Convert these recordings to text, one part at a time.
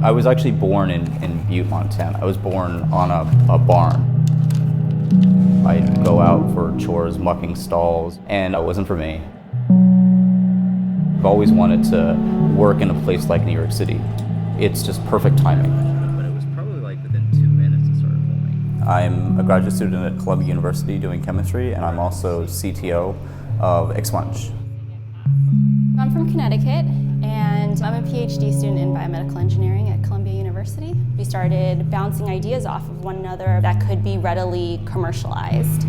I was actually born in Butte, Montana. I was born on a barn. I'd go out for chores, mucking stalls, and it wasn't for me. I've always wanted to work in a place like New York City. It's just perfect timing. But it was probably like within 2 minutes it started filming. I'm a graduate student at Columbia University doing chemistry, and I'm also CTO of ExSponge. I'm from Connecticut, and I'm a PhD student in biomedical engineering at Columbia University. We started bouncing ideas off of one another that could be readily commercialized.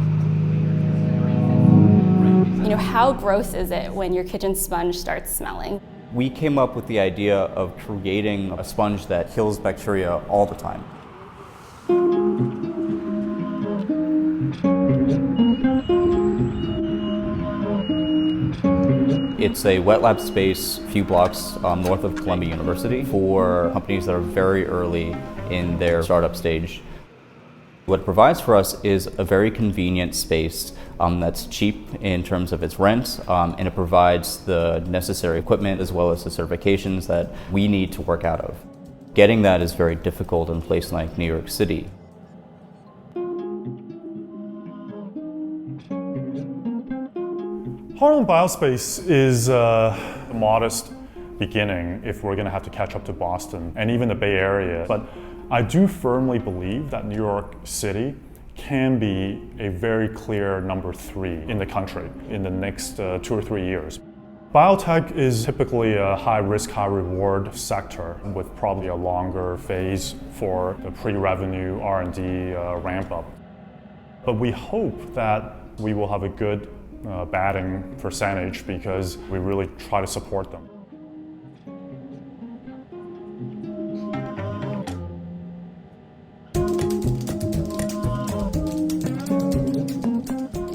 You know, how gross is it when your kitchen sponge starts smelling? We came up with the idea of creating a sponge that kills bacteria all the time. It's a wet lab space a few blocks north of Columbia University for companies that are very early in their startup stage. What it provides for us is a very convenient space that's cheap in terms of its rent, and it provides the necessary equipment as well as the certifications that we need to work out of. Getting that is very difficult in a place like New York City. Harlem Biospace is a modest beginning if we're going to have to catch up to Boston and even the Bay Area. But I do firmly believe that New York City can be a very clear number 3 in the country in the next 2 or 3 years. Biotech is typically a high-risk, high-reward sector with probably a longer phase for the pre-revenue R&D ramp-up. But we hope that we will have a good batting percentage because we really try to support them.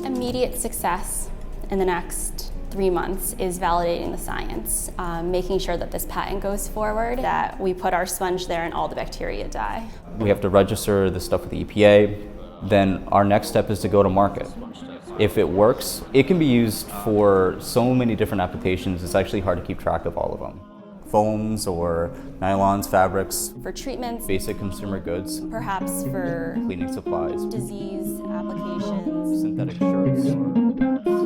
Immediate success in the next 3 months is validating the science, making sure that this patent goes forward, that we put our sponge there and all the bacteria die. We have to register this stuff with the EPA. Then our next step is to go to market. If it works, it can be used for so many different applications, it's actually hard to keep track of all of them. Foams or nylons, fabrics. For treatments. Basic consumer goods. Perhaps for cleaning supplies. disease applications. Synthetic shirts.